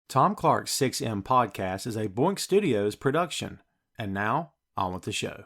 Tom Clark's 6M podcast is a Boink Studios production. And now, on with the show.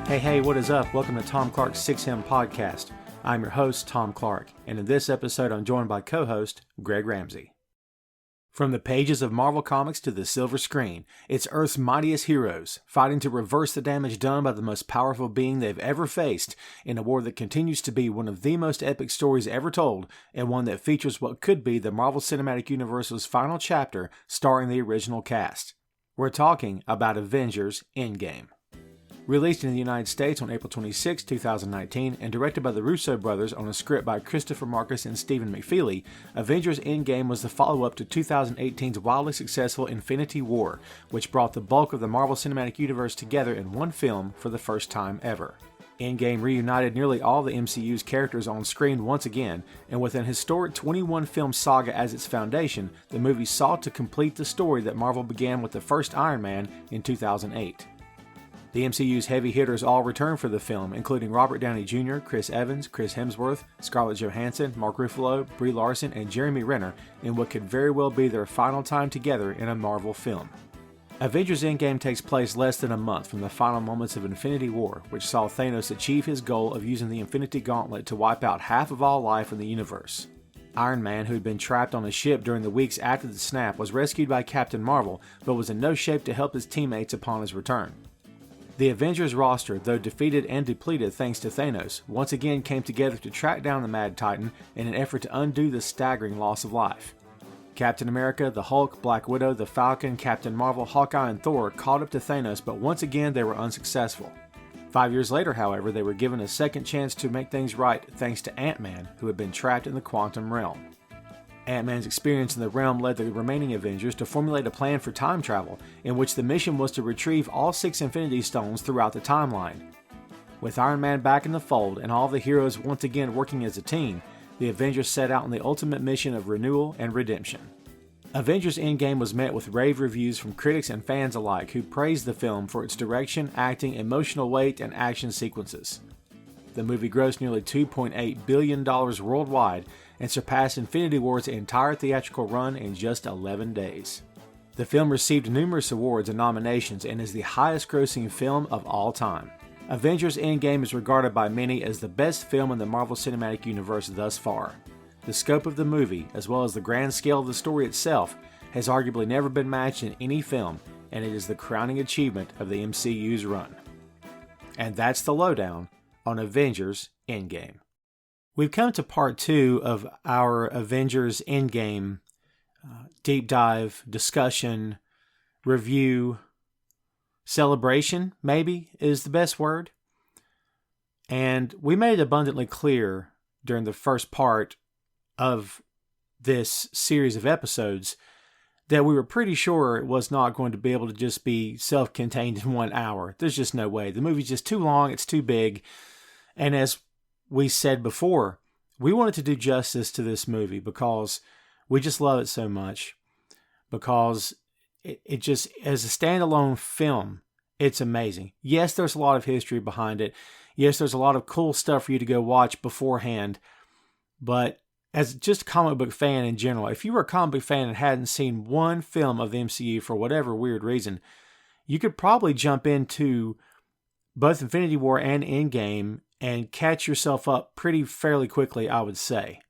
Hey, what is up? Welcome to Tom Clark's 6M podcast. I'm your host, Tom Clark, and in this episode I'm joined by co-host Greg Ramsey. From the pages of Marvel Comics to the silver screen, it's Earth's mightiest heroes, fighting to reverse the damage done by the most powerful being they've ever faced in a war that continues to be one of the most epic stories ever told, and one that features what could be the Marvel Cinematic Universe's final chapter starring the original cast. We're talking about Avengers Endgame. Released in the United States on April 26, 2019, and directed by the Russo brothers on a script by Christopher Marcus and Stephen McFeely, Avengers Endgame was the follow-up to 2018's wildly successful Infinity War, which brought the bulk of the Marvel Cinematic Universe together in one film for the first time ever. Endgame reunited nearly all the MCU's characters on screen once again, and with an historic 21-film saga as its foundation, the movie sought to complete the story that Marvel began with the first Iron Man in 2008. The MCU's heavy hitters all returned for the film, including Robert Downey Jr., Chris Evans, Chris Hemsworth, Scarlett Johansson, Mark Ruffalo, Brie Larson, and Jeremy Renner in what could very well be their final time together in a Marvel film. Avengers Endgame takes place less than a month from the final moments of Infinity War, which saw Thanos achieve his goal of using the Infinity Gauntlet to wipe out half of all life in the universe. Iron Man, who had been trapped on a ship during the weeks after the snap, was rescued by Captain Marvel, but was in no shape to help his teammates upon his return. The Avengers roster, though defeated and depleted thanks to Thanos, once again came together to track down the Mad Titan in an effort to undo the staggering loss of life. Captain America, the Hulk, Black Widow, the Falcon, Captain Marvel, Hawkeye, and Thor caught up to Thanos, but once again they were unsuccessful. 5 years later, however, they were given a second chance to make things right thanks to Ant-Man, who had been trapped in the quantum realm. Ant-Man's experience in the realm led the remaining Avengers to formulate a plan for time travel, in which the mission was to retrieve all 6 Infinity Stones throughout the timeline. With Iron Man back in the fold and all the heroes once again working as a team, the Avengers set out on the ultimate mission of renewal and redemption. Avengers Endgame was met with rave reviews from critics and fans alike who praised the film for its direction, acting, emotional weight, and action sequences. The movie grossed nearly $2.8 billion worldwide and surpassed Infinity War's entire theatrical run in just 11 days. The film received numerous awards and nominations and is the highest-grossing film of all time. Avengers Endgame is regarded by many as the best film in the Marvel Cinematic Universe thus far. The scope of the movie, as well as the grand scale of the story itself, has arguably never been matched in any film, and it is the crowning achievement of the MCU's run. And that's the lowdown on Avengers Endgame. We've come to part 2 of our Avengers Endgame deep dive, discussion, review, celebration, maybe is the best word. And we made it abundantly clear during the first part of this series of episodes that we were pretty sure it was not going to be able to just be self-contained in 1 hour. There's just no way. The movie's just too long, it's too big. And as we said before, we wanted to do justice to this movie because we just love it so much. Because it just, as a standalone film, it's amazing. Yes, there's a lot of history behind it. Yes, there's a lot of cool stuff for you to go watch beforehand. But as just a comic book fan in general, if you were a comic book fan and hadn't seen one film of the MCU for whatever weird reason, you could probably jump into both Infinity War and Endgame and catch yourself up fairly quickly, I would say.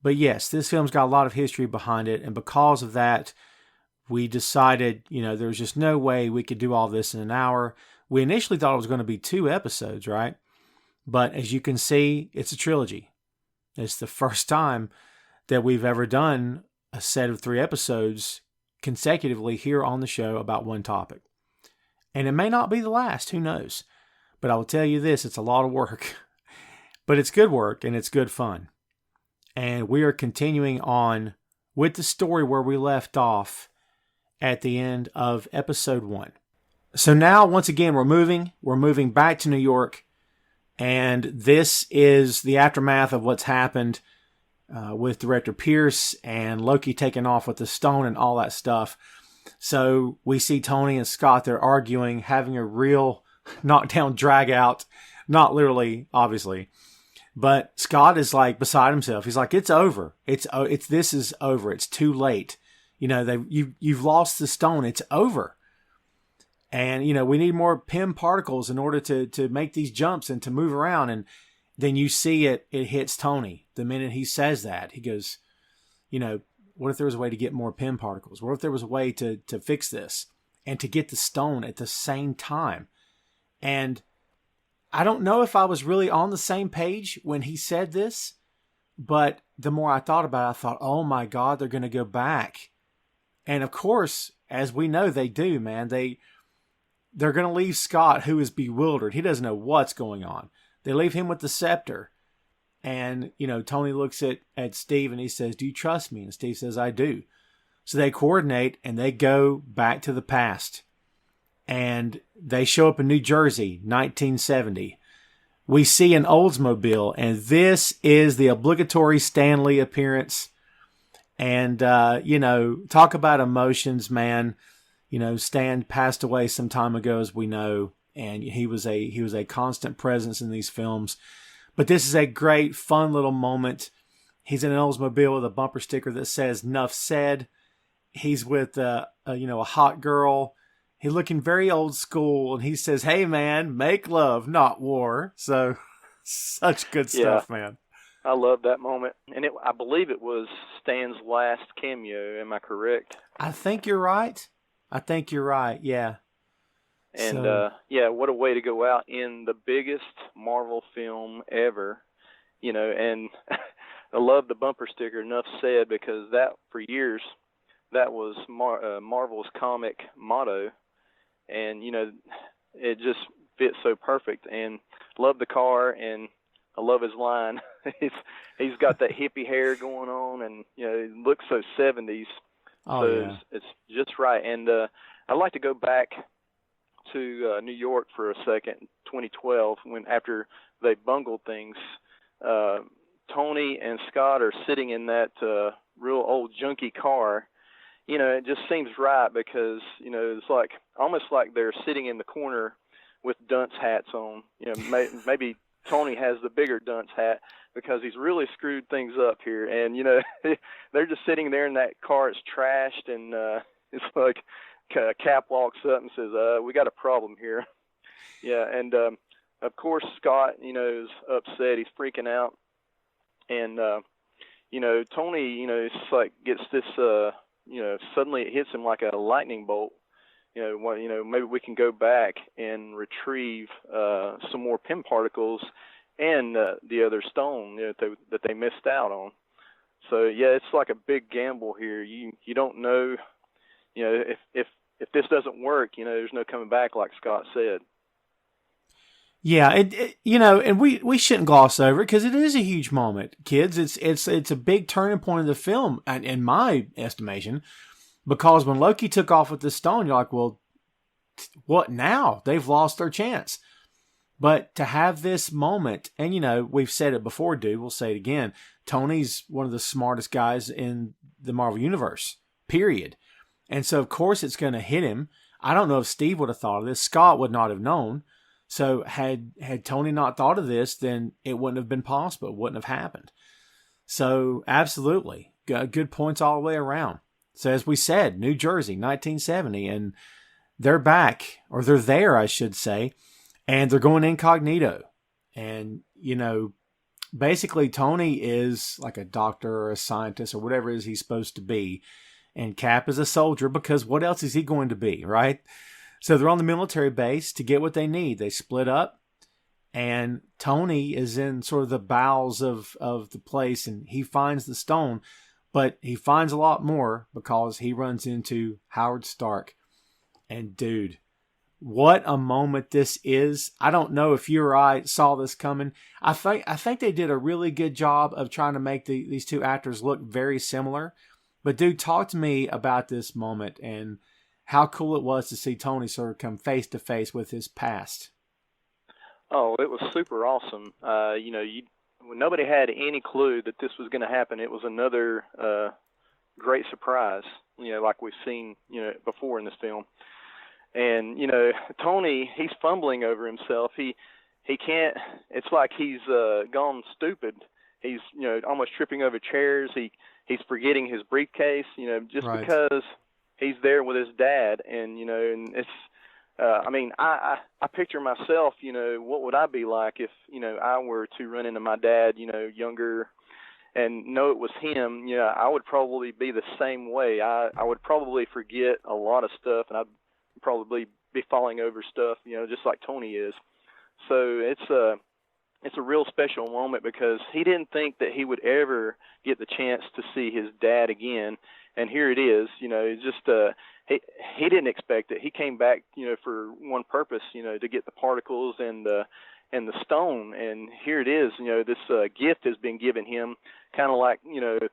But yes, this film's got a lot of history behind it, and because of that, we decided, there was just no way we could do all this in an hour. We initially thought it was going to be 2 episodes, right? But as you can see, it's a trilogy. It's the first time that we've ever done a set of 3 episodes consecutively here on the show about one topic. And it may not be the last, who knows? But I will tell you this, it's a lot of work. But it's good work and it's good fun. And we are continuing on with the story where we left off at the end of episode 1. So now, once again, we're moving back to New York. And this is the aftermath of what's happened with director Pierce and Loki taking off with the stone and all that stuff. So we see Tony and Scott, they're arguing, having a real knockdown drag out. Not literally, obviously. But Scott is like beside himself. He's like, it's over. This is over. It's too late. You've lost the stone. It's over. And, we need more PEM particles in order to make these jumps and to move around. And then you see it hits Tony the minute he says that. He goes, what if there was a way to get more PEM particles? What if there was a way to fix this and to get the stone at the same time? And I don't know if I was really on the same page when he said this, but the more I thought about it, I thought, oh my God, they're going to go back. And of course, as we know, they do, man. They're going to leave Scott, who is bewildered. He doesn't know what's going on. They leave him with the scepter. And, Tony looks at Steve and he says, do you trust me? And Steve says, I do. So they coordinate and they go back to the past. And they show up in New Jersey, 1970. We see an Oldsmobile, and this is the obligatory Stan Lee appearance. And, talk about emotions, man. Stan passed away some time ago, as we know, and he was a constant presence in these films. But this is a great, fun little moment. He's in an Oldsmobile with a bumper sticker that says "Nuff said." He's with a hot girl. He's looking very old school, and he says, "Hey, man, make love, not war." So, such good stuff, man. I love that moment. And I believe it was Stan's last cameo. Am I correct? I think you're right. Yeah. And, what a way to go out in the biggest Marvel film ever. And I love the bumper sticker, "Enough said," because that, for years, that was Marvel's comic motto. And, it just fits so perfect. And love the car, and I love his line. he's got that hippie hair going on, and, he looks so 70s. Oh, so yeah. it's just right. And I'd like to go back to New York for a second, 2012, after they bungled things. Tony and Scott are sitting in that real old junky car. It just seems right because, it's almost like they're sitting in the corner with dunce hats on. Maybe Tony has the bigger dunce hat because he's really screwed things up here. And, they're just sitting there in that car. It's trashed, and it's like Cap walks up and says, we got a problem here. Yeah, and, of course, Scott, is upset. He's freaking out. And, Tony, it's like gets this, suddenly it hits him like a lightning bolt. Maybe we can go back and retrieve some more PEM particles and the other stone that they missed out on. So yeah, it's like a big gamble here. You don't know, if this doesn't work, there's no coming back, like Scott said. Yeah, and we shouldn't gloss over it because it is a huge moment, kids. It's a big turning point in the film, in my estimation, because when Loki took off with the stone, you're like, well, what now? They've lost their chance. But to have this moment, and we've said it before, dude, we'll say it again. Tony's one of the smartest guys in the Marvel Universe, period. And so, of course, it's going to hit him. I don't know if Steve would have thought of this. Scott would not have known. So had Tony not thought of this, then it wouldn't have been possible. It wouldn't have happened. So absolutely, good points all the way around. So as we said, New Jersey, 1970, and they're back, or they're there, I should say, and they're going incognito. And, basically Tony is like a doctor or a scientist or whatever it is he's supposed to be. And Cap is a soldier because what else is he going to be, right? So they're on the military base to get what they need. They split up, and Tony is in sort of the bowels of the place, and he finds the stone, but he finds a lot more because he runs into Howard Stark. And dude, what a moment this is. I don't know if you or I saw this coming. I think they did a really good job of trying to make these two actors look very similar. But dude, talk to me about this moment and how cool it was to see Tony sort of come face to face with his past. Oh, it was super awesome. Nobody had any clue that this was going to happen. It was another great surprise, like we've seen, before in this film. And, Tony, he's fumbling over himself. He can't, it's like he's gone stupid. He's, almost tripping over chairs. He's forgetting his briefcase, just Right. because he's there with his dad. And, and it's, I picture myself, what would I be like if, I were to run into my dad, younger, and know it was him. I would probably be the same way. I would probably forget a lot of stuff, and I'd probably be falling over stuff, just like Tony is. So it's a real special moment because he didn't think that he would ever get the chance to see his dad again, and here it is. It's just he didn't expect it. He came back, for one purpose, to get the particles and the stone, and here it is. This gift has been given him, kind of like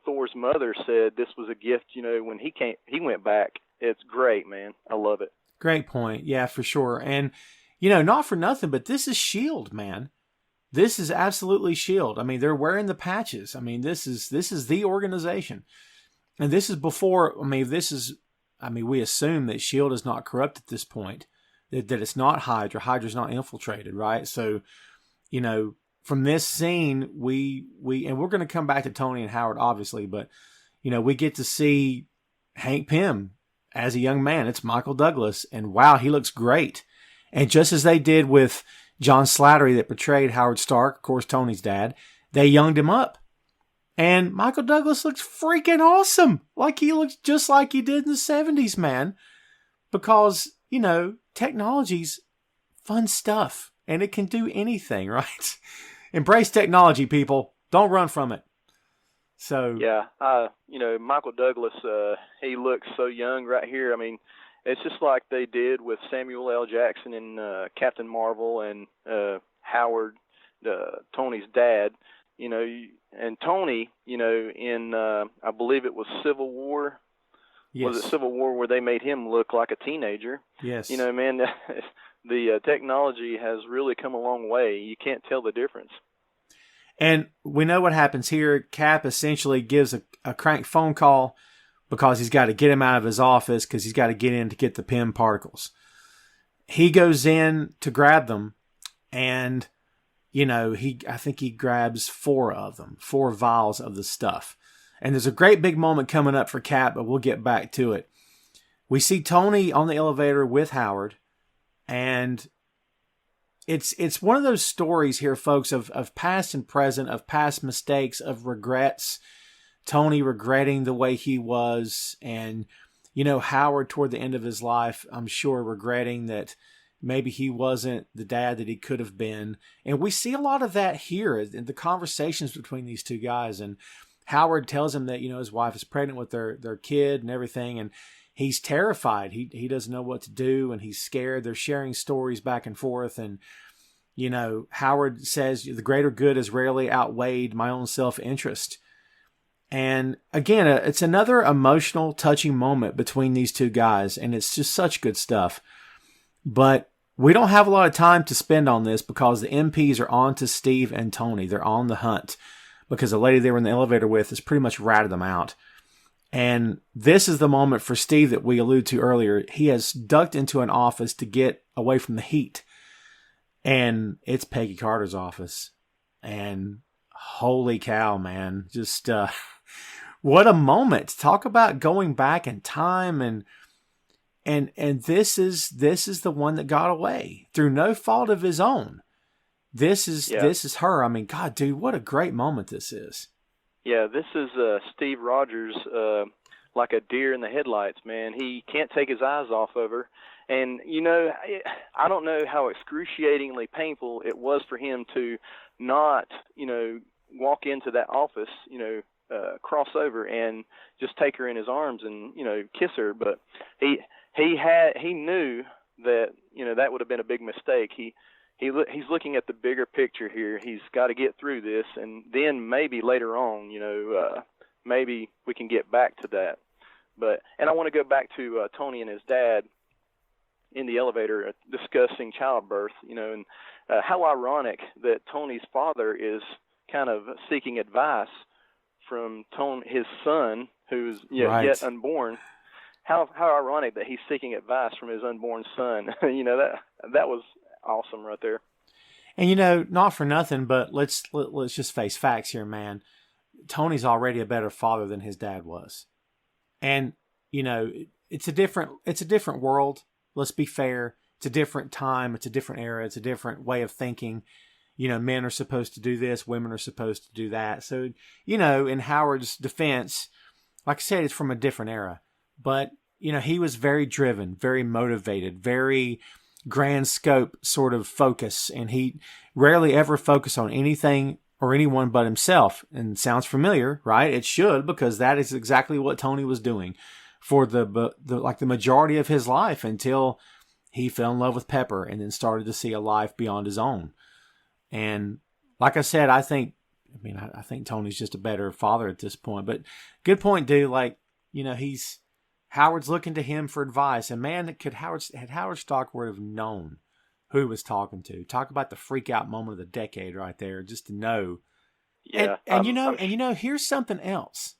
Thor's mother said this was a gift. When he went back. It's great, man. I love it. Great point. Yeah, for sure. And not for nothing, but this is S.H.I.E.L.D., man. This is absolutely S.H.I.E.L.D. I mean, they're wearing the patches. I mean, this is the organization. And this is before, we assume that S.H.I.E.L.D. is not corrupt at this point, that it's not Hydra. Hydra's not infiltrated, right? So, from this scene, we and we're going to come back to Tony and Howard, obviously, but, we get to see Hank Pym as a young man. It's Michael Douglas, and wow, he looks great. And just as they did with John Slattery that portrayed Howard Stark, of course, Tony's dad, they younged him up. And Michael Douglas looks freaking awesome. Like he looks just like he did in the 70s, man. Because, technology's fun stuff. And it can do anything, right? Embrace technology, people. Don't run from it. So yeah, Michael Douglas, he looks so young right here. I mean, it's just like they did with Samuel L. Jackson in Captain Marvel and Howard, Tony's dad. And Tony, in I believe it was Civil War. Yes. Was it Civil War where they made him look like a teenager? Yes. Man, the technology has really come a long way. You can't tell the difference. And we know what happens here. Cap essentially gives a crank phone call because he's got to get him out of his office because he's got to get in to get the Pym particles. He goes in to grab them, and, I think he grabs 4 of them, 4 vials of the stuff. And there's a great big moment coming up for Cap, but we'll get back to it. We see Tony on the elevator with Howard, and it's one of those stories here, folks, of past and present, of past mistakes, of regrets. Tony regretting the way he was, and, Howard toward the end of his life, I'm sure, regretting that maybe he wasn't the dad that he could have been. And we see a lot of that here in the conversations between these two guys. And Howard tells him that, his wife is pregnant with their kid and everything, and he's terrified. He doesn't know what to do, and he's scared. They're sharing stories back and forth, and, Howard says the greater good has rarely outweighed my own self-interest. And again, it's another emotional, touching moment between these two guys, and it's just such good stuff. But we don't have a lot of time to spend on this because the MPs are on to Steve and Tony. They're on the hunt because the lady they were in the elevator with has pretty much ratted them out. And this is the moment for Steve that we alluded to earlier. He has ducked into an office to get away from the heat. And it's Peggy Carter's office. And holy cow, man. Just what a moment. Talk about going back in time, and this is the one that got away through no fault of his own. This is her. I mean, God, dude, what a great moment this is. Yeah, this is Steve Rogers, like a deer in the headlights, man. He can't take his eyes off of her. And, I don't know how excruciatingly painful it was for him to not, walk into that office, cross over and just take her in his arms and, kiss her. But he knew that, that would have been a big mistake. He's looking at the bigger picture here. He's got to get through this, and then maybe later on, maybe we can get back to that. And I want to go back to Tony and his dad. in the elevator discussing childbirth, and how ironic that Tony's father is kind of seeking advice from his son, who's Right. yet unborn. How ironic that he's seeking advice from his unborn son. That was awesome right there. And not for nothing, but let's just face facts here, man. Tony's already a better father than his dad was. And it's a different world. Let's be fair. It's a different time. It's a different era. It's a different way of thinking. Men are supposed to do this. Women are supposed to do that. So, in Howard's defense, like I said, it's from a different era. But, he was very driven, very motivated, very grand scope sort of focus. And he rarely ever focused on anything or anyone but himself. And sounds familiar, right? It should, because that is exactly what Tony was doing for the majority of his life until he fell in love with Pepper and then started to see a life beyond his own. And like I said, I think Tony's just a better father at this point. But good point, dude. Howard's looking to him for advice. And man, had Howard Stockworth have known who he was talking to. Talk about the freak out moment of the decade right there, just to know. Yeah. And here's something else.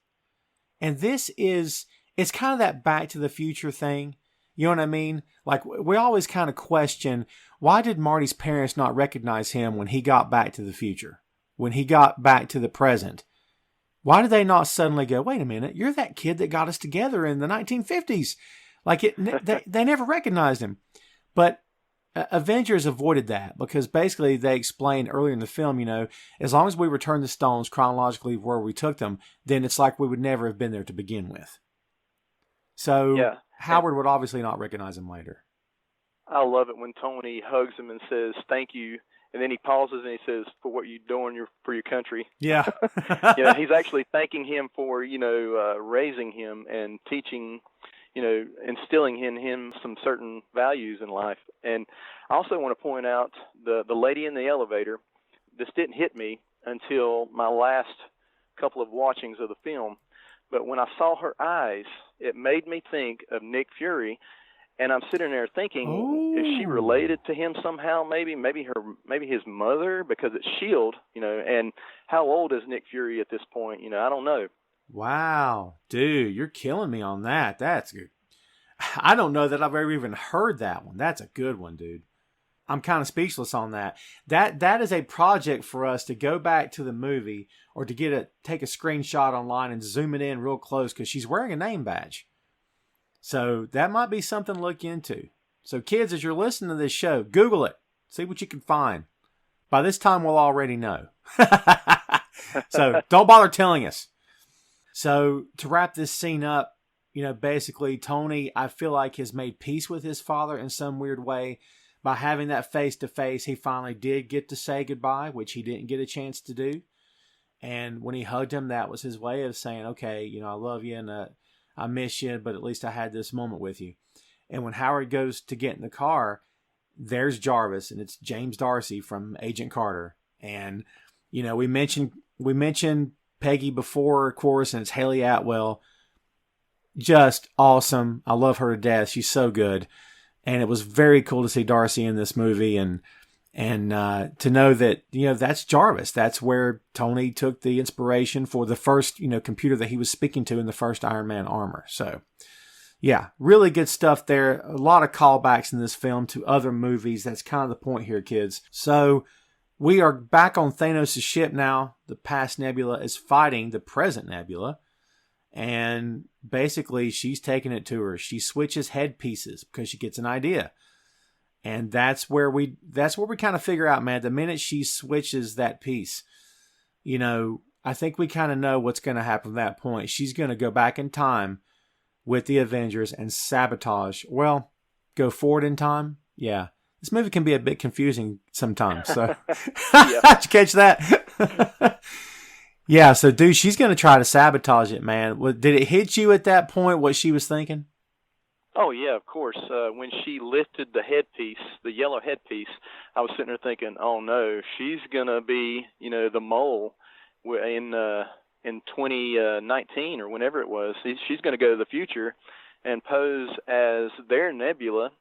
And it's kind of that Back to the Future thing. You know what I mean? Like, we always kind of question, why did Marty's parents not recognize him when he got back to the future? When he got back to the present? Why did they not suddenly go, wait a minute, you're that kid that got us together in the 1950s? They never recognized him. But Avengers avoided that because basically they explained earlier in the film, as long as we return the stones chronologically where we took them, then it's like we would never have been there to begin with. So yeah. Howard would obviously not recognize him later. I love it when Tony hugs him and says, thank you. And then he pauses and he says, for what you're doing for your country. Yeah. He's actually thanking him for, raising him and teaching, instilling in him some certain values in life. And I also want to point out the lady in the elevator. This didn't hit me until my last couple of watchings of the film. But when I saw her eyes, it made me think of Nick Fury, and I'm sitting there thinking, Is she related to him somehow? Maybe his mother, because it's S.H.I.E.L.D., and how old is Nick Fury at this point? I don't know. Wow, dude, you're killing me on that. That's good. I don't know that I've ever even heard that one. That's a good one, dude. I'm kind of speechless on that. That is a project for us to go back to the movie or to take a screenshot online and zoom it in real close because she's wearing a name badge. So that might be something to look into. So kids, as you're listening to this show, Google it. See what you can find. By this time, we'll already know. So don't bother telling us. So to wrap this scene up, basically Tony, I feel like, has made peace with his father in some weird way. By having that face-to-face, he finally did get to say goodbye, which he didn't get a chance to do. And when he hugged him, that was his way of saying, okay, I love you and I miss you, but at least I had this moment with you. And when Howard goes to get in the car, there's Jarvis, and it's James Darcy from Agent Carter. And, we mentioned Peggy before, of course, and it's Haley Atwell. Just awesome. I love her to death. She's so good. And it was very cool to see Darcy in this movie and to know that, that's Jarvis. That's where Tony took the inspiration for the first, computer that he was speaking to in the first Iron Man armor. So, yeah, really good stuff there. A lot of callbacks in this film to other movies. That's kind of the point here, kids. So, we are back on Thanos' ship now. The past Nebula is fighting the present Nebula. And basically, she's taking it to her. She switches headpieces because she gets an idea. And that's where we kind of figure out, man, the minute she switches that piece, I think we kind of know what's going to happen at that point. She's going to go back in time with the Avengers and sabotage. Well, go forward in time. Yeah. This movie can be a bit confusing sometimes. So, did you catch that? Yeah, so dude, she's going to try to sabotage it, man. Did it hit you at that point what she was thinking? Oh, yeah, of course. When she lifted the headpiece, the yellow headpiece, I was sitting there thinking, oh, no, she's going to be, the mole in 2019 or whenever it was. She's going to go to the future and pose as their Nebula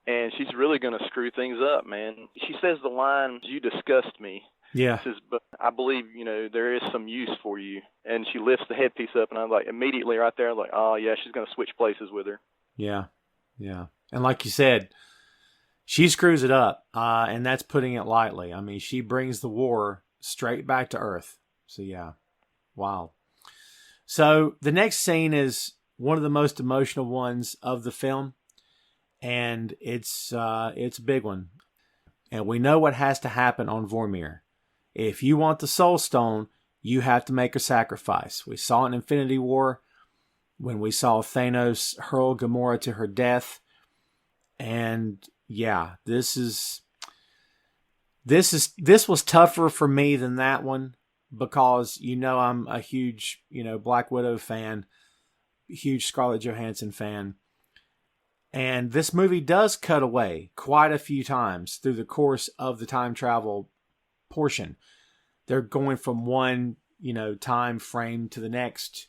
and she's really going to screw things up, man. She says the line, "You disgust me." Yeah. She says, "But I believe, there is some use for you." And she lifts the headpiece up, and I'm like, immediately right there, I'm like, oh, yeah, she's going to switch places with her. Yeah. Yeah. And like you said, she screws it up, and that's putting it lightly. I mean, she brings the war straight back to Earth. So, yeah. Wow. So, the next scene is one of the most emotional ones of the film, and it's a big one. And we know what has to happen on Vormir. If you want the Soul Stone, you have to make a sacrifice. We saw it in Infinity War when we saw Thanos hurl Gamora to her death. And yeah, this was tougher for me than that one because I'm a huge, Black Widow fan, huge Scarlett Johansson fan. And this movie does cut away quite a few times through the course of the time travel portion. They're going from one, time frame to the next,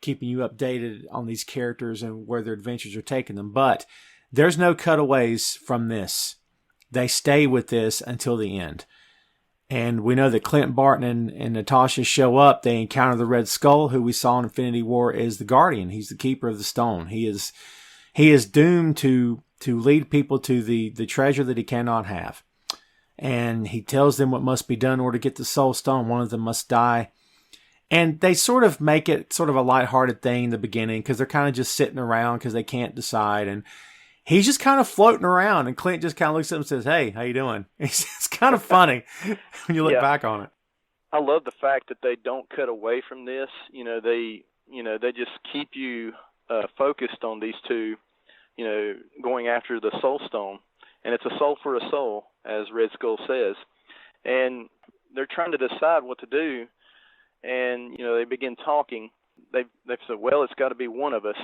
keeping you updated on these characters and where their adventures are taking them. But there's no cutaways from this. They stay with this until the end. And we know that Clint Barton and Natasha show up. They encounter the Red Skull, who we saw in Infinity War is the Guardian. He's the keeper of the stone. He is doomed to lead people to the treasure that he cannot have. And he tells them what must be done in order to get the Soul Stone. One of them must die. And they sort of make it sort of a lighthearted thing in the beginning because they're kind of just sitting around because they can't decide. And he's just kind of floating around. And Clint just kind of looks at him and says, "Hey, how you doing?" It's kind of funny when you look back on it. I love the fact that they don't cut away from this. They just keep you focused on these two, going after the Soul Stone. And it's a soul for a soul, as Red Skull says. And they're trying to decide what to do. And, they begin talking. They've said, well, it's got to be one of us.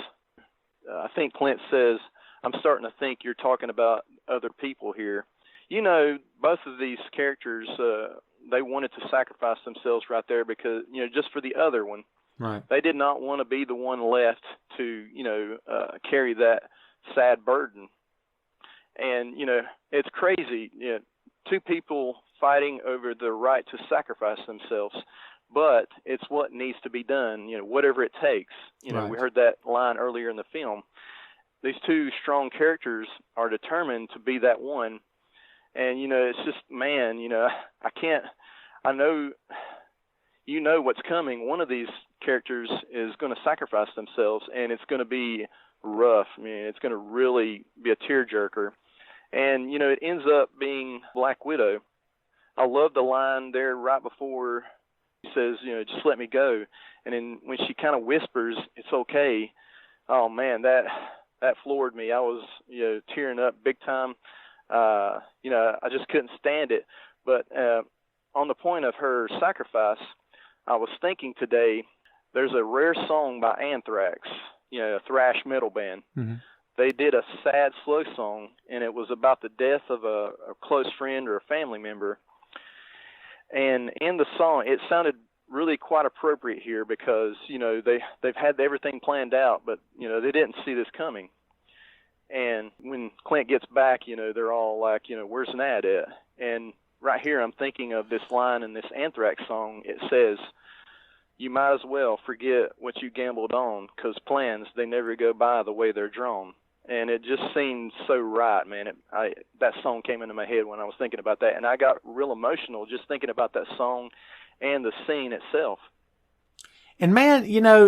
I think Clint says, "I'm starting to think you're talking about other people here." Both of these characters, they wanted to sacrifice themselves right there because, just for the other one. Right. They did not want to be the one left to, carry that sad burden. And, it's crazy. Two people fighting over the right to sacrifice themselves, but it's what needs to be done, whatever it takes. Right. We heard that line earlier in the film. These two strong characters are determined to be that one. And, it's just, man, I know what's coming. One of these characters is going to sacrifice themselves, and it's going to be rough. I mean, it's going to really be a tearjerker. And, it ends up being Black Widow. I love the line there right before he says, "Just let me go." And then when she kind of whispers, "It's okay." Oh, man, that floored me. I was, tearing up big time. I just couldn't stand it. But on the point of her sacrifice, I was thinking today, there's a rare song by Anthrax, a thrash metal band. Mm-hmm. They did a sad, slow song, and it was about the death of a close friend or a family member. And in the song, it sounded really quite appropriate here because, they've had everything planned out, but, they didn't see this coming. And when Clint gets back, they're all like, "Where's Nat at?" And right here, I'm thinking of this line in this Anthrax song. It says, "You might as well forget what you gambled on, 'cause plans, they never go by the way they're drawn." And it just seemed so right, man. That song came into my head when I was thinking about that. And I got real emotional just thinking about that song and the scene itself. And man,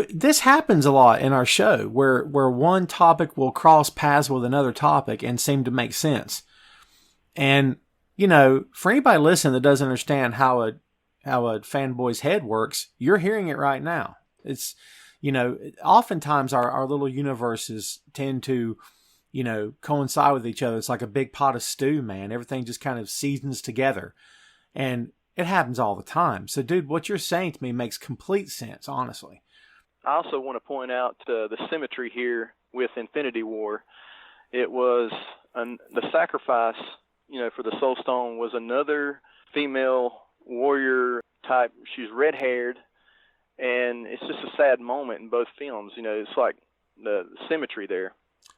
this happens a lot in our show where one topic will cross paths with another topic and seem to make sense. And, for anybody listening that doesn't understand how a fanboy's head works, you're hearing it right now. It's, oftentimes our little universes tend to, coincide with each other. It's like a big pot of stew, man. Everything just kind of seasons together. And it happens all the time. So, dude, what you're saying to me makes complete sense, honestly. I also want to point out the symmetry here with Infinity War. It was the sacrifice, for the Soul Stone was another female warrior type. She's red-haired, and it's just a sad moment in both films. It's like the symmetry there.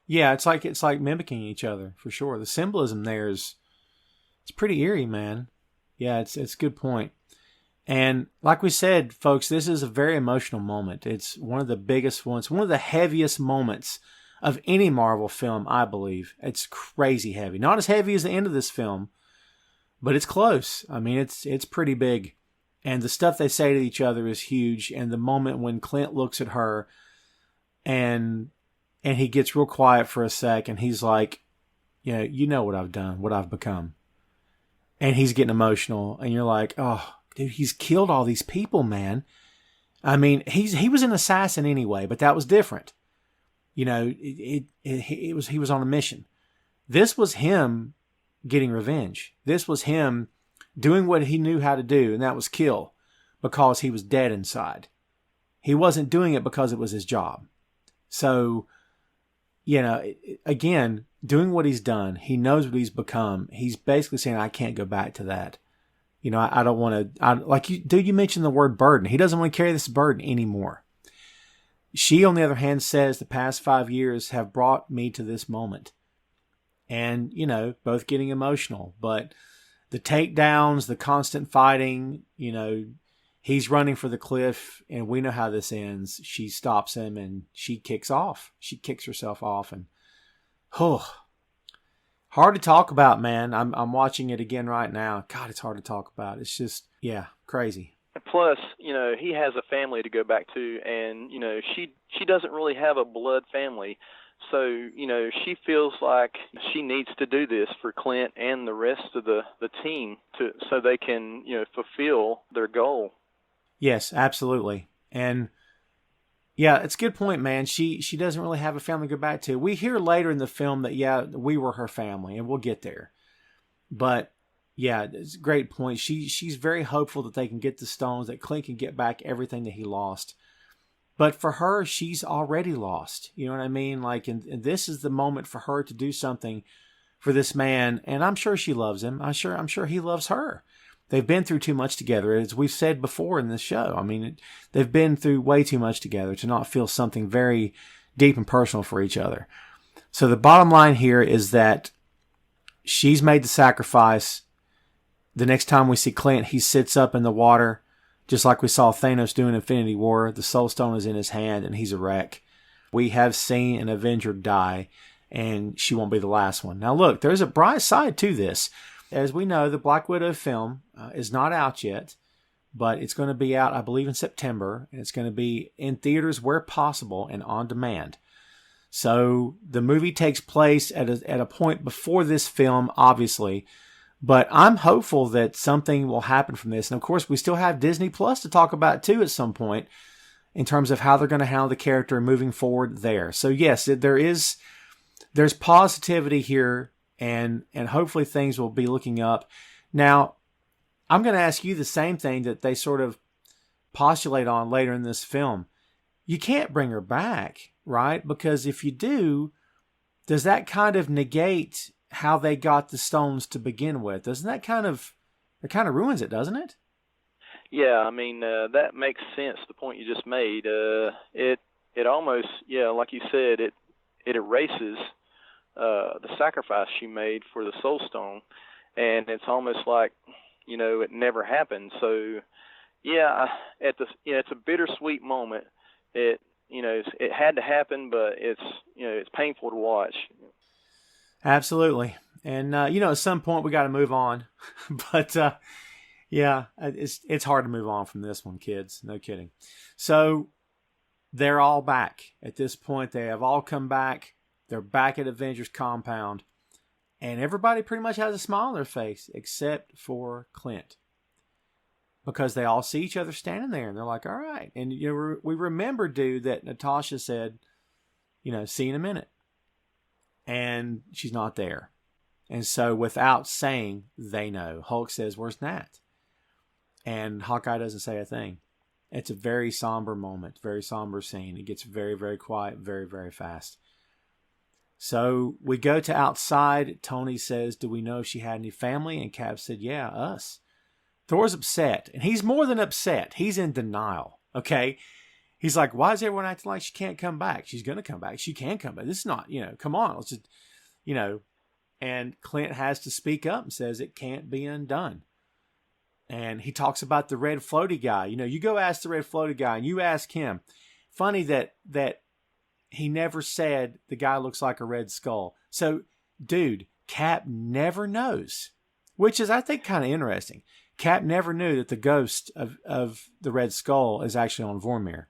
Yeah, it's like mimicking each other for sure. The symbolism there is it's pretty eerie, man. Yeah, it's a good point. And like we said, folks, this is a very emotional moment. It's one of the biggest ones, one of the heaviest moments of any Marvel film, I believe. It's crazy heavy. Not as heavy as the end of this film, but it's close. I mean, it's pretty big. And the stuff they say to each other is huge. And the moment when Clint looks at her and he gets real quiet for a sec and he's like, you know what I've done, what I've become. And he's getting emotional and you're like, oh, dude, he's killed all these people, man. I mean, he was an assassin anyway, but that was different. He was on a mission. This was him getting revenge. This was him doing what he knew how to do, and that was kill, because he was dead inside. He wasn't doing it because it was his job. So, again, doing what he's done, he knows what he's become. He's basically saying, I can't go back to that. I don't want to, you mentioned the word burden. He doesn't want to carry this burden anymore. She, on the other hand, says the past 5 years have brought me to this moment. And, both getting emotional. But the takedowns, the constant fighting, he's running for the cliff and we know how this ends. She stops him and she kicks off. She kicks herself off and, hard to talk about, man. I'm watching it again right now. God, it's hard to talk about. It's just, crazy. Plus, he has a family to go back to, and she doesn't really have a blood family, so she feels like she needs to do this for Clint and the rest of the team so they can fulfill their goal. Yes, absolutely, and yeah, it's a good point, man. She doesn't really have a family to go back to. We hear later in the film that we were her family, and we'll get there, but. Yeah, it's a great point. She's very hopeful that they can get the stones, that Clint can get back everything that he lost. But for her, she's already lost. You know what I mean? And this is the moment for her to do something for this man. And I'm sure she loves him. I'm sure he loves her. They've been through too much together, as we've said before in this show. I mean, they've been through way too much together to not feel something very deep and personal for each other. So the bottom line here is that she's made the sacrifice. The next time we see Clint, he sits up in the water, just like we saw Thanos do in Infinity War. The Soul Stone is in his hand, and he's a wreck. We have seen an Avenger die, and she won't be the last one. Now, look, there's a bright side to this. As we know, the Black Widow film is not out yet, but it's going to be out, I believe, in September, and it's going to be in theaters where possible and on demand. So the movie takes place at a point before this film, obviously. But I'm hopeful that something will happen from this. And of course, we still have Disney Plus to talk about too at some point in terms of how they're going to handle the character moving forward there. So yes, there's positivity here and hopefully things will be looking up. Now, I'm going to ask you the same thing that they sort of postulate on later in this film. You can't bring her back, right? Because if you do, does that kind of negate how they got the stones to begin with? Doesn't that kind of ruins it, doesn't it? Yeah, I mean, that makes sense, the point you just made. It almost, like you said, it erases the sacrifice she made for the Soul Stone, and it's almost like, it never happened. So, it's a bittersweet moment. It had to happen, but it's painful to watch. Absolutely. And, at some point we got to move on, but, it's hard to move on from this one, kids. No kidding. So they're all back at this point. They have all come back. They're back at Avengers compound and everybody pretty much has a smile on their face except for Clint, because they all see each other standing there and they're like, all right. And, we remember, dude, that Natasha said, see you in a minute. And she's not there. And so without saying, they know. Hulk says, where's Nat? And Hawkeye doesn't say a thing. It's a very somber moment, very somber scene. It gets very, very quiet, very, very fast. So we go to outside. Tony says, do we know if she had any family? And Cap said, yeah, us. Thor's upset. And he's more than upset. He's in denial. Okay? He's like, why is everyone acting like she can't come back? She's going to come back. She can come back. This is not, come on. Let's just, and Clint has to speak up and says it can't be undone. And he talks about the red floaty guy. You go ask the red floaty guy and you ask him. Funny that he never said the guy looks like a red skull. So, dude, Cap never knows, which is, I think, kind of interesting. Cap never knew that the ghost of the red skull is actually on Vormir.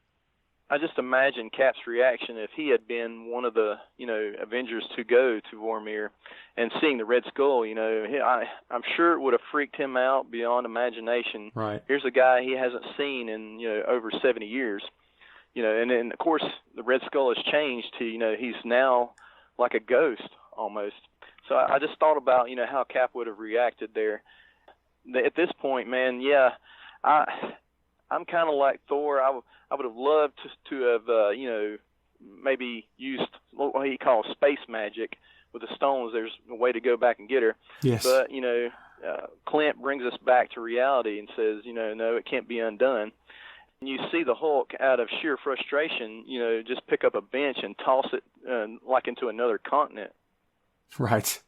I just imagine Cap's reaction if he had been one of the, Avengers to go to Vormir and seeing the Red Skull, I'm sure it would have freaked him out beyond imagination. Right. Here's a guy he hasn't seen in, over 70 years. And then, of course, the Red Skull has changed to, he's now like a ghost almost. So I just thought about, how Cap would have reacted there. At this point, man, yeah, I'm kind of like Thor. I would have loved to have, maybe used what he calls space magic with the stones. There's a way to go back and get her. Yes. But, Clint brings us back to reality and says, no, it can't be undone. And you see the Hulk, out of sheer frustration, just pick up a bench and toss it like into another continent. Right.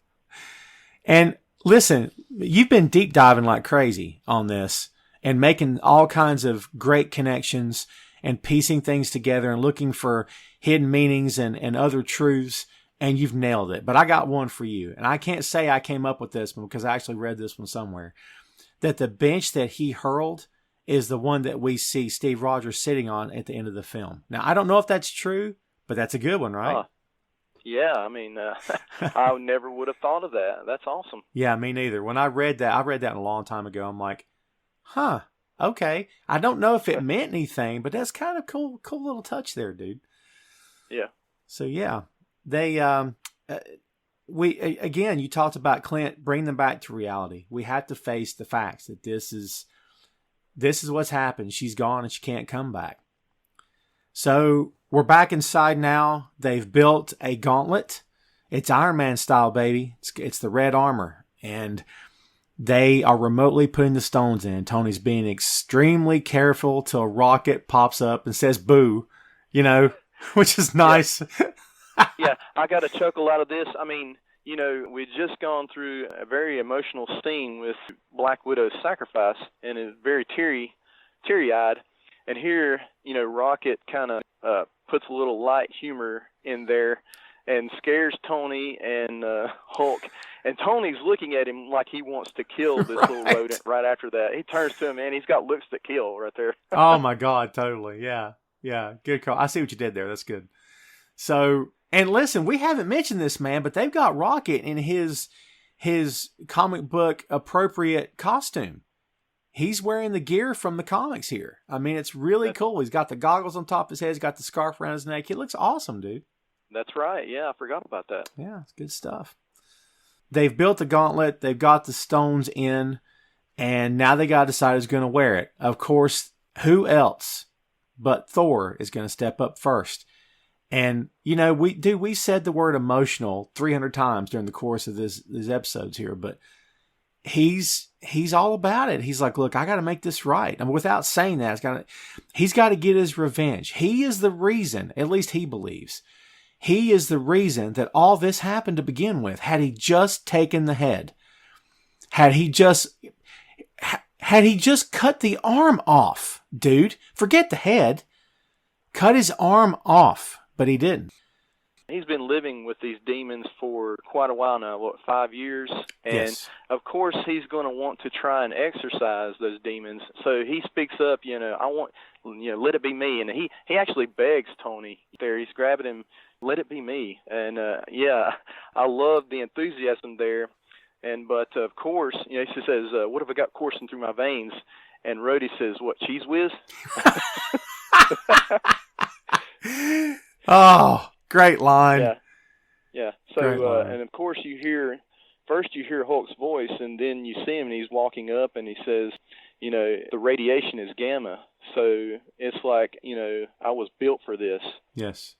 And listen, you've been deep diving like crazy on this and making all kinds of great connections and piecing things together and looking for hidden meanings and other truths, and you've nailed it. But I got one for you, and I can't say I came up with this one because I actually read this one somewhere, that the bench that he hurled is the one that we see Steve Rogers sitting on at the end of the film. Now, I don't know if that's true, but that's a good one, right? Yeah, I mean, I never would have thought of that. That's awesome. Yeah, me neither. When I read that a long time ago. I'm like, huh. Okay, I don't know if it meant anything, but that's kind of cool little touch there, dude. Yeah. So yeah, they again, you talked about Clint, bring them back to reality. We have to face the facts that this is what's happened. She's gone and she can't come back. So we're back inside now. They've built a gauntlet. It's Iron Man style, baby. It's the red armor, and they are remotely putting the stones in. Tony's being extremely careful till Rocket pops up and says boo, which is nice. Yeah, I got a chuckle out of this. I mean, we'd just gone through a very emotional scene with Black Widow's sacrifice, and is very teary-eyed. And here, Rocket kind of puts a little light humor in there and scares Tony and Hulk. And Tony's looking at him like he wants to kill this little rodent right after that. He turns to him, man, he's got looks that kill right there. Oh, my God, totally. Yeah, good call. I see what you did there. That's good. So, and listen, we haven't mentioned this, man, but they've got Rocket in his comic book appropriate costume. He's wearing the gear from the comics here. I mean, it's really cool. He's got the goggles on top of his head. He's got the scarf around his neck. It looks awesome, dude. That's right. Yeah, I forgot about that. Yeah, it's good stuff. They've built the gauntlet. They've got the stones in, and now they got to decide who's going to wear it. Of course, who else but Thor is going to step up first? And, we said the word emotional 300 times during the course of these episodes here, but he's all about it. He's like, look, I got to make this right. I mean, without saying that, he's got to get his revenge. He is the reason, at least he believes, he is the reason that all this happened to begin with. Had he just taken the head, had he just cut the arm off, dude, forget the head, cut his arm off, but he didn't. He's been living with these demons for quite a while now, 5 years? And, yes. Of course, he's going to want to try and exorcise those demons. So he speaks up, I want, let it be me. And he actually begs Tony there. He's grabbing him, let it be me. And, I love the enthusiasm there. But, of course, he says, what have I got coursing through my veins? And Rhodey says, what, cheese whiz? Oh, great line. Yeah. So, and of course you hear Hulk's voice, and then you see him and he's walking up and he says, the radiation is gamma. So it's like, I was built for this. Yes.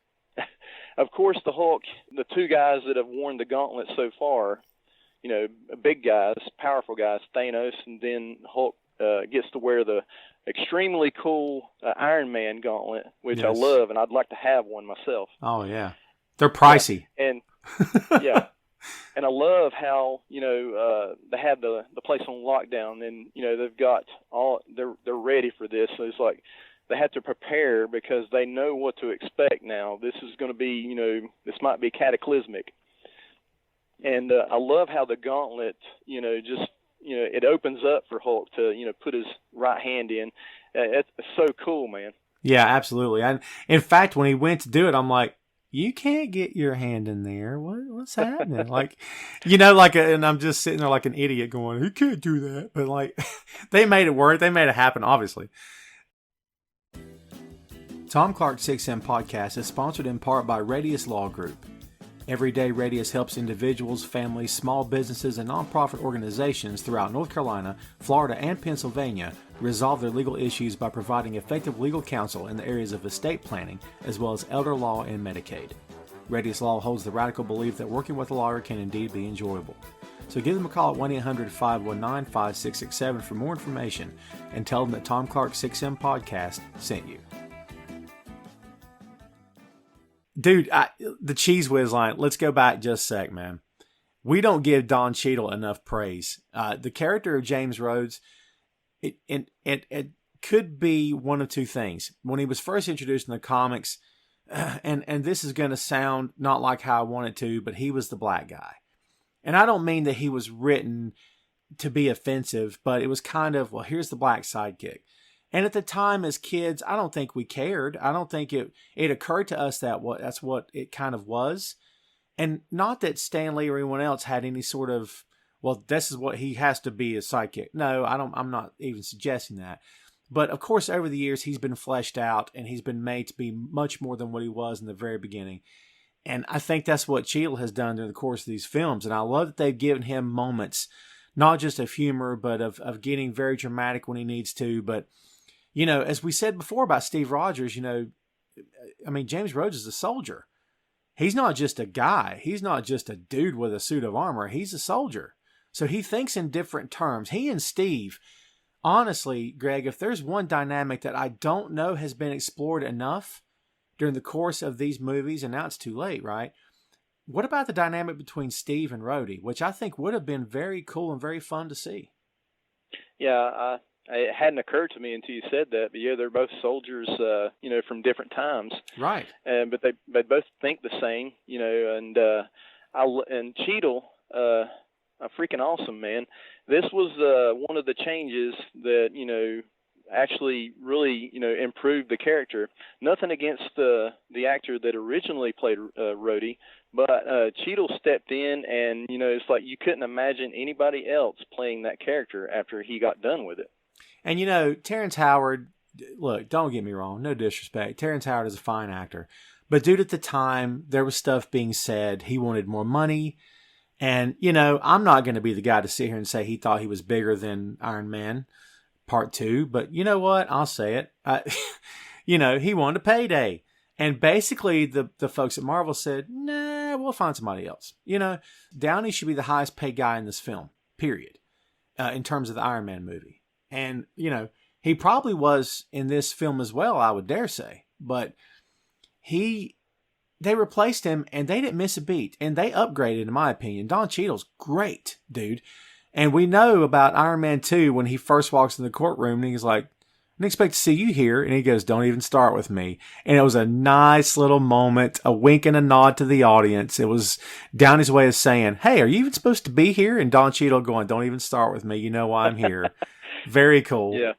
Of course, the Hulk, the two guys that have worn the gauntlet so far, big guys, powerful guys, Thanos, and then Hulk gets to wear the extremely cool Iron Man gauntlet, which I Yes. love, and I'd like to have one myself. Oh, yeah. They're pricey. Yeah. And yeah, and I love how they have the place on lockdown, and they've got they're ready for this. So it's like they have to prepare because they know what to expect now. This is going to be this might be cataclysmic, and I love how the gauntlet it opens up for Hulk to put his right hand in. It's so cool, man. Yeah, absolutely. And in fact, when he went to do it, I'm like, you can't get your hand in there. What's happening? And I'm just sitting there like an idiot going, he can't do that. But like, they made it work. They made it happen, obviously. Tom Clark's 6M podcast is sponsored in part by Radius Law Group. Every day, Radius helps individuals, families, small businesses, and nonprofit organizations throughout North Carolina, Florida, and Pennsylvania resolve their legal issues by providing effective legal counsel in the areas of estate planning, as well as elder law and Medicaid. Radius Law holds the radical belief that working with a lawyer can indeed be enjoyable. So give them a call at 1-800-519-5667 for more information and tell them that Tom Clark's 6M podcast sent you. Dude, the Cheese Whiz line, let's go back just a sec, man. We don't give Don Cheadle enough praise. The character of James Rhodes, it could be one of two things. When he was first introduced in the comics, and this is going to sound not like how I want it to, but he was the black guy. And I don't mean that he was written to be offensive, but it was kind of, well, here's the black sidekick. And at the time as kids, I don't think we cared. I don't think it occurred to us that that's what it kind of was. And not that Stan Lee or anyone else had any sort of, well, this is what he has to be, a sidekick. No, I'm not even suggesting that. But of course, over the years, he's been fleshed out and he's been made to be much more than what he was in the very beginning. And I think that's what Cheadle has done during the course of these films. And I love that they've given him moments, not just of humor, but of getting very dramatic when he needs to. But as we said before about Steve Rogers, James Rhodes is a soldier. He's not just a guy. He's not just a dude with a suit of armor. He's a soldier. So he thinks in different terms. He and Steve, honestly, Greg, if there's one dynamic that I don't know has been explored enough during the course of these movies, and now it's too late, right? What about the dynamic between Steve and Rhodey, which I think would have been very cool and very fun to see? Yeah, it hadn't occurred to me until you said that, but yeah, they're both soldiers, from different times, right? But they both think the same, and Cheadle, freaking awesome, man. This was one of the changes that actually really improved the character. Nothing against the actor that originally played Rhodey, but Cheadle stepped in, and it's like you couldn't imagine anybody else playing that character after he got done with it. And Terrence Howard, look, don't get me wrong, no disrespect. Terrence Howard is a fine actor. But dude, at the time, there was stuff being said. He wanted more money. And, I'm not going to be the guy to sit here and say he thought he was bigger than Iron Man Part 2. But you know what? I'll say it. He wanted a payday. And basically, the folks at Marvel said, nah, we'll find somebody else. Downey should be the highest paid guy in this film, period, in terms of the Iron Man movie. And, he probably was in this film as well, I would dare say. But they replaced him, and they didn't miss a beat. And they upgraded, in my opinion. Don Cheadle's great, dude. And we know about Iron Man 2 when he first walks in the courtroom, and he's like, I didn't expect to see you here. And he goes, don't even start with me. And it was a nice little moment, a wink and a nod to the audience. It was Downey's way of saying, hey, are you even supposed to be here? And Don Cheadle going, don't even start with me. You know why I'm here. Very cool. Yeah.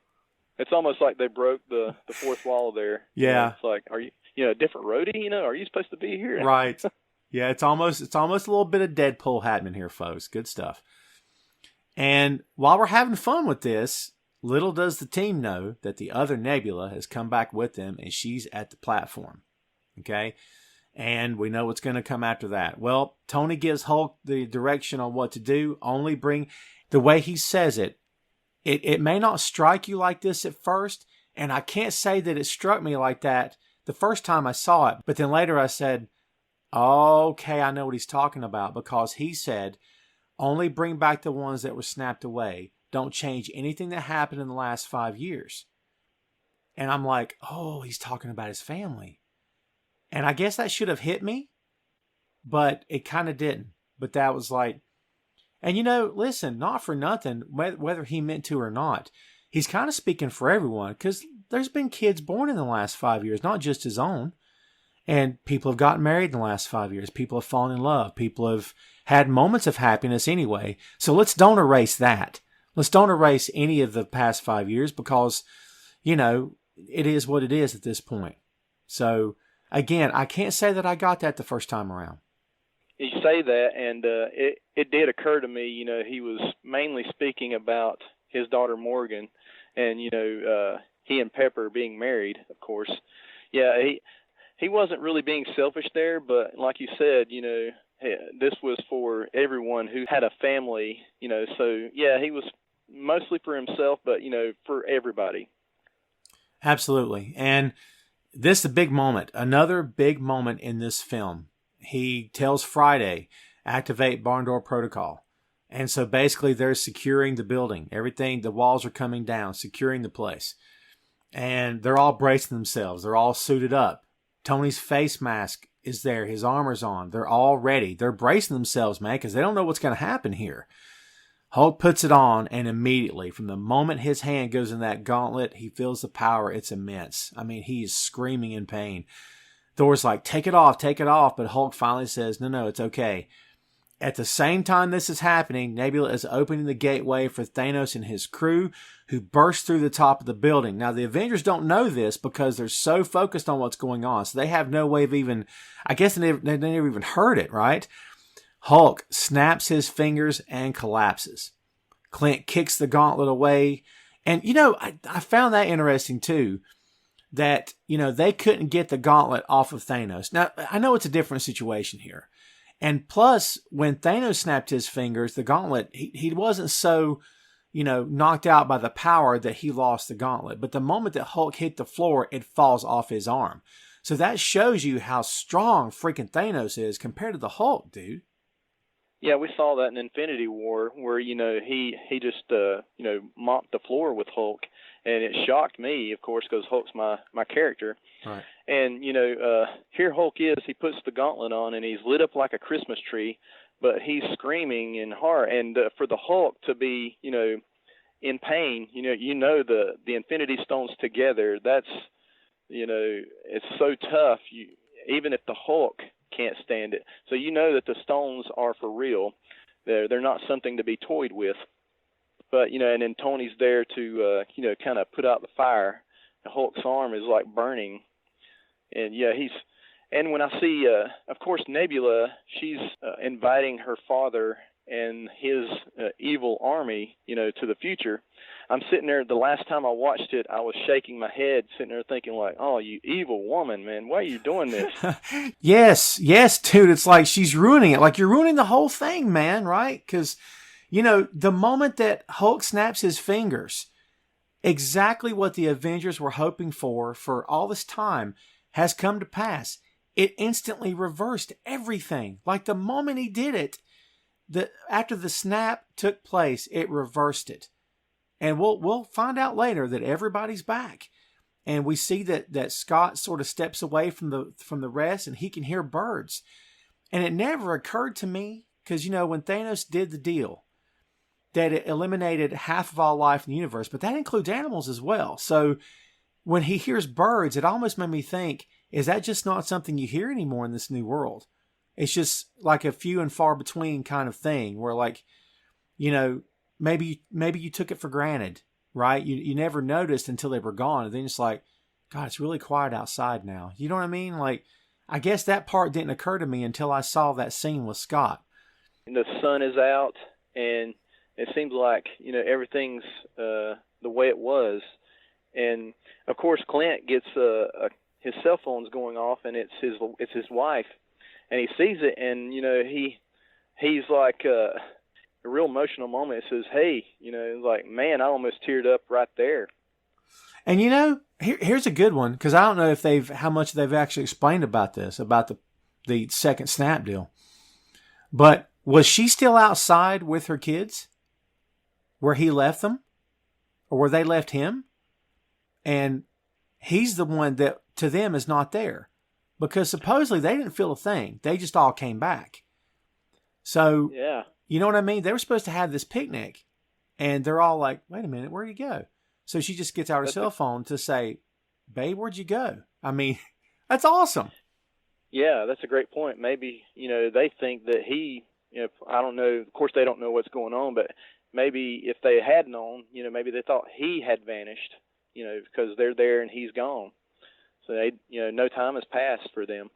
It's almost like they broke the fourth wall there. Yeah. It's like, are you, a different Rhodey? Are you supposed to be here? Right. Yeah. It's almost a little bit of Deadpool happening here, folks. Good stuff. And while we're having fun with this, little does the team know that the other Nebula has come back with them and she's at the platform. Okay. And we know what's going to come after that. Well, Tony gives Hulk the direction on what to do. Only bring the way he says it. It may not strike you like this at first, and I can't say that it struck me like that the first time I saw it, but then later I said, okay, I know what he's talking about, because he said, only bring back the ones that were snapped away. Don't change anything that happened in the last 5 years. And I'm like, oh, he's talking about his family. And I guess that should have hit me, but it kind of didn't. But that was like, and listen, not for nothing, whether he meant to or not, he's kind of speaking for everyone, because there's been kids born in the last 5 years, not just his own. And people have gotten married in the last 5 years. People have fallen in love. People have had moments of happiness anyway. So let's don't erase that. Let's don't erase any of the past 5 years, because, it is what it is at this point. So again, I can't say that I got that the first time around. You say that, and it did occur to me, he was mainly speaking about his daughter Morgan, and, he and Pepper being married, of course. Yeah, he wasn't really being selfish there, but like you said, this was for everyone who had a family, so yeah, he was mostly for himself, but, for everybody. Absolutely. And this is a big moment, another big moment in this film. He tells Friday, activate barn door protocol. And so basically they're securing the building. Everything, the walls are coming down, securing the place. And they're all bracing themselves. They're all suited up. Tony's face mask is there. His armor's on. They're all ready. They're bracing themselves, man, because they don't know what's going to happen here. Hulk puts it on, and immediately, from the moment his hand goes in that gauntlet, he feels the power. It's immense. I mean, he is screaming in pain. Thor's like, take it off, but Hulk finally says, no, it's okay. At the same time this is happening, Nebula is opening the gateway for Thanos and his crew, who burst through the top of the building. Now, the Avengers don't know this because they're so focused on what's going on, so they have no way of even, I guess they never even heard it, right? Hulk snaps his fingers and collapses. Clint kicks the gauntlet away. And, I found that interesting too, that, they couldn't get the gauntlet off of Thanos. Now, I know it's a different situation here. And plus, when Thanos snapped his fingers, the gauntlet, he wasn't so, knocked out by the power that he lost the gauntlet. But the moment that Hulk hit the floor, it falls off his arm. So that shows you how strong freaking Thanos is compared to the Hulk, dude. Yeah, we saw that in Infinity War, where he just mopped the floor with Hulk, and it shocked me, of course, because Hulk's my character. Right. And here Hulk is. He puts the gauntlet on, and he's lit up like a Christmas tree, but he's screaming in horror. And for the Hulk to be in pain, the Infinity Stones together. That's it's so tough. Even if the Hulk can't stand it. So that the stones are for real. They're not something to be toyed with. But and then Tony's there to kind of put out the fire. The Hulk's arm is like burning, and and when I see of course Nebula, she's inviting her father and his evil army to the future. I'm sitting there, the last time I watched it, I was shaking my head, sitting there thinking like, oh, you evil woman, man, why are you doing this? Yes, dude, it's like she's ruining it. Like, you're ruining the whole thing, man, right? Because, the moment that Hulk snaps his fingers, exactly what the Avengers were hoping for all this time has come to pass. It instantly reversed everything. Like, the moment he did it, after the snap took place, it reversed it. And we'll find out later that everybody's back. And we see that Scott sort of steps away from the rest, and he can hear birds. And it never occurred to me, because, when Thanos did the deal, that it eliminated half of all life in the universe, but that includes animals as well. So when he hears birds, it almost made me think, is that just not something you hear anymore in this new world? It's just like a few and far between kind of thing, where like, maybe you took it for granted, right? You never noticed until they were gone. And then it's like, God, it's really quiet outside now. You know what I mean? Like, I guess that part didn't occur to me until I saw that scene with Scott. The sun is out, and it seems like, everything's the way it was. And, of course, Clint gets his cell phone's going off, and it's his wife. And he sees it, and, he's like a real emotional moment. It says, hey, like, man, I almost teared up right there. And, here's a good one, because I don't know how much they've actually explained about this, about the second snap deal. But was she still outside with her kids where he left them? Or where they left him? And he's the one that to them is not there, because supposedly they didn't feel a thing. They just all came back. So, Yeah. you know what I mean? They were supposed to have this picnic, and they're all like, wait a minute, where'd he go? So she just gets out her cell phone to say, babe, where'd you go? I mean, that's awesome. Yeah, that's a great point. Maybe, they think that he, I don't know, of course they don't know what's going on, but maybe if they had known, maybe they thought he had vanished, because they're there and he's gone. So they, no time has passed for them.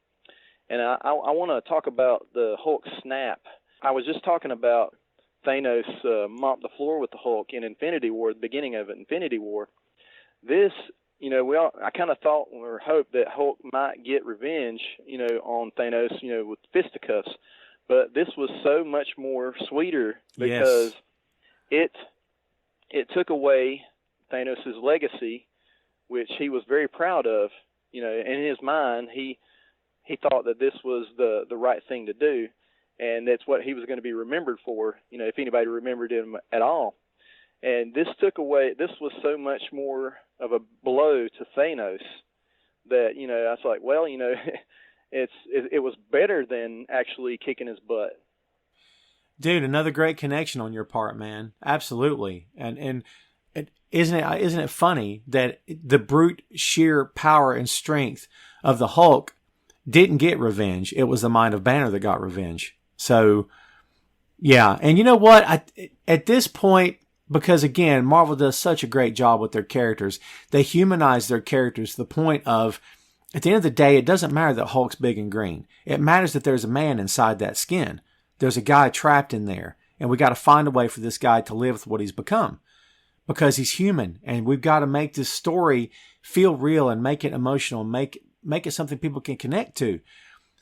And I want to talk about the Hulk snap. I was just talking about Thanos mopped the floor with the Hulk in Infinity War, the beginning of it, Infinity War. This, I kind of thought or hoped that Hulk might get revenge, on Thanos, with fisticuffs. But this was so much more sweeter because it took away Thanos' legacy, which he was very proud of. In his mind, he thought that this was the right thing to do, and that's what he was going to be remembered for, if anybody remembered him at all. And this was so much more of a blow to Thanos that, I was like, well, it was better than actually kicking his butt. Dude, another great connection on your part, man. Absolutely. And isn't it funny that the brute sheer power and strength of the Hulk didn't get revenge? It was the mind of Banner that got revenge. So, yeah. And you know what? At this point, because again, Marvel does such a great job with their characters, they humanize their characters to the point of, at the end of the day, it doesn't matter that Hulk's big and green. It matters that there's a man inside that skin. There's a guy trapped in there, and we got to find a way for this guy to live with what he's become, because he's human, and we've got to make this story feel real and make it emotional, and make it something people can connect to.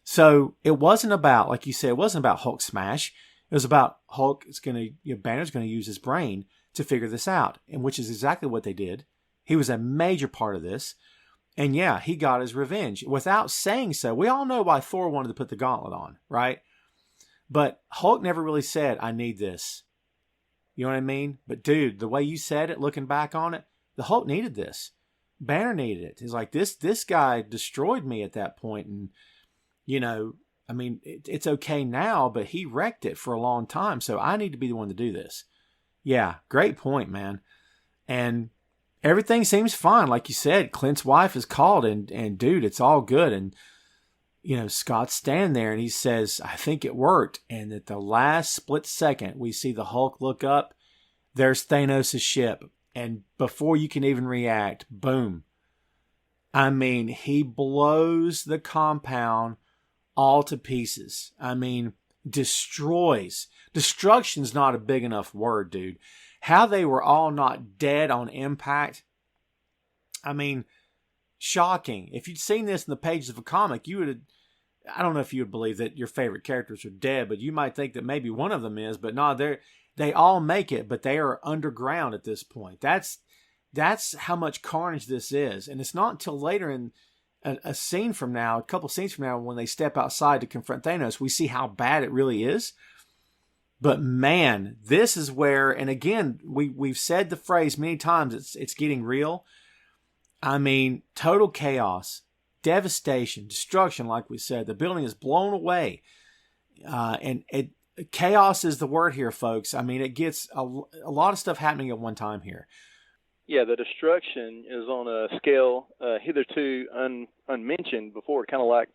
So it wasn't about, like you said, it wasn't about Hulk smash. It was about Banner's going to use his brain to figure this out, and which is exactly what they did. He was a major part of this. And yeah, he got his revenge without saying so. We all know why Thor wanted to put the gauntlet on, right? But Hulk never really said, I need this. You know what I mean? But dude, the way you said it, looking back on it, the Hulk needed this. Banner needed it. He's like, this guy destroyed me at that point. And, I mean, it's okay now, but he wrecked it for a long time. So I need to be the one to do this. Yeah, great point, man. And everything seems fine. Like you said, Clint's wife is called and dude, it's all good. And, Scott's standing there and he says, I think it worked. And at the last split second, we see the Hulk look up. There's Thanos' ship. And before you can even react, boom. I mean, he blows the compound all to pieces. I mean, destroys. Destruction's not a big enough word, dude. How they were all not dead on impact. I mean, shocking. If you'd seen this in the pages of a comic, you would, I don't know if you would believe that your favorite characters are dead, but you might think that maybe one of them is, but no, they all make it, but they are underground at this point. That's how much carnage this is. And it's not until later in a scene from now, a couple scenes from now, when they step outside to confront Thanos, we see how bad it really is. But man, this is where, and again, we've said the phrase many times, it's getting real. I mean, total chaos, devastation, destruction, like we said. The building is blown away. Chaos is the word here, folks. I mean, it gets a lot of stuff happening at one time here. Yeah, the destruction is on a scale hitherto unmentioned before, kind of like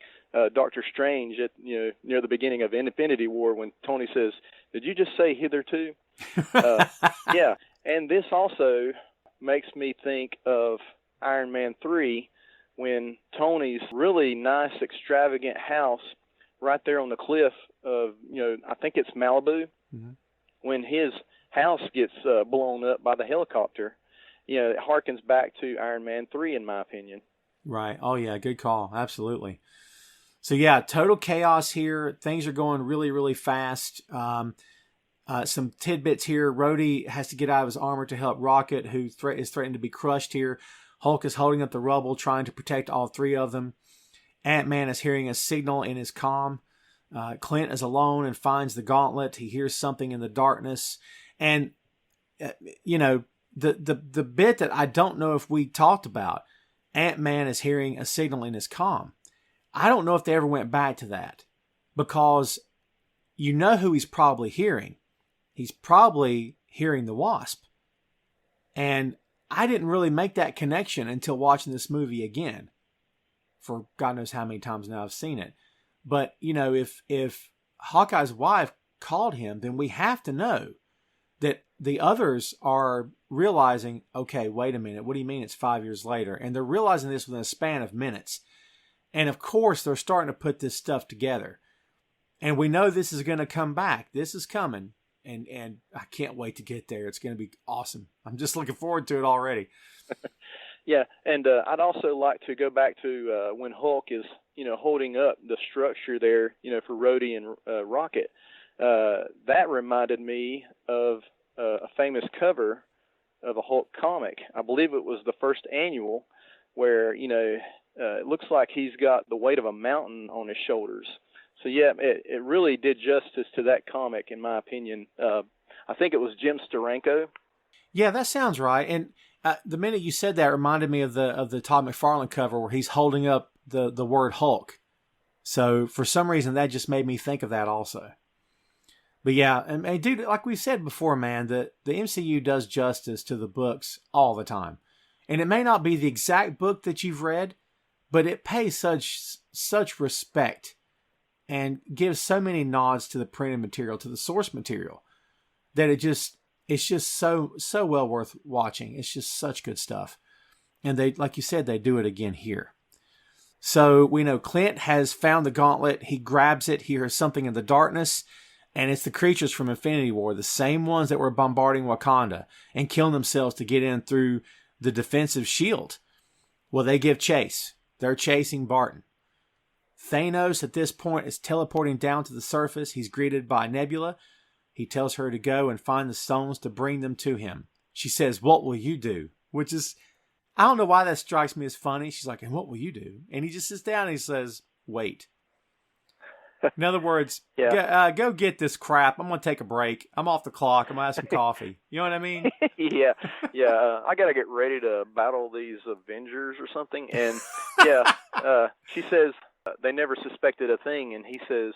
Doctor Strange at near the beginning of Infinity War when Tony says, "Did you just say hitherto?" Yeah, and this also makes me think of Iron Man 3 when Tony's really nice, extravagant house right there on the cliff of, I think it's Malibu, when his house gets blown up by the helicopter. It harkens back to Iron Man 3, in my opinion. Right. Oh, yeah. Good call. Absolutely. So, yeah, total chaos here. Things are going really, really fast. Some tidbits here. Rhodey has to get out of his armor to help Rocket, who is threatened to be crushed here. Hulk is holding up the rubble, trying to protect all three of them. Ant-Man is hearing a signal in his comm. Clint is alone and finds the gauntlet. He hears something in the darkness. And, the bit that I don't know if we talked about, Ant-Man is hearing a signal in his comm. I don't know if they ever went back to that, because you know who he's probably hearing. He's probably hearing the Wasp. And I didn't really make that connection until watching this movie again. For God knows how many times now I've seen it. But, if Hawkeye's wife called him, then we have to know that the others are realizing, okay, wait a minute, what do you mean it's 5 years later? And they're realizing this within a span of minutes. And of course, they're starting to put this stuff together. And we know this is going to come back. This is coming. And I can't wait to get there. It's going to be awesome. I'm just looking forward to it already. Yeah, and I'd also like to go back to when Hulk is, holding up the structure there, for Rhodey and Rocket. That reminded me of a famous cover of a Hulk comic. I believe it was the first annual, where, it looks like he's got the weight of a mountain on his shoulders. So, yeah, it really did justice to that comic, in my opinion. I think it was Jim Steranko. Yeah, that sounds right. And the minute you said that reminded me of the Todd McFarlane cover where he's holding up the word Hulk. So, for some reason, that just made me think of that also. But, yeah, and dude, like we said before, man, the MCU does justice to the books all the time. And it may not be the exact book that you've read, but it pays such respect and gives so many nods to the printed material, to the source material, that it's just so well worth watching. It's just such good stuff. And they, like you said, they do it again here. So we know Clint has found the gauntlet. He grabs it. He hears something in the darkness, and it's the creatures from Infinity War, the same ones that were bombarding Wakanda and killing themselves to get in through the defensive shield. Well, they give chase. They're chasing Barton. Thanos, at this point, is teleporting down to the surface. He's greeted by Nebula. He tells her to go and find the stones to bring them to him. She says, "What will you do?" Which is, I don't know why that strikes me as funny. She's like, "And what will you do?" And he just sits down and he says, "Wait." In other words, Yeah. go get this crap. I'm going to take a break. I'm off the clock. I'm going to have some coffee. You know what I mean? Yeah. I got to get ready to battle these Avengers or something. And, she says, they never suspected a thing, and he says,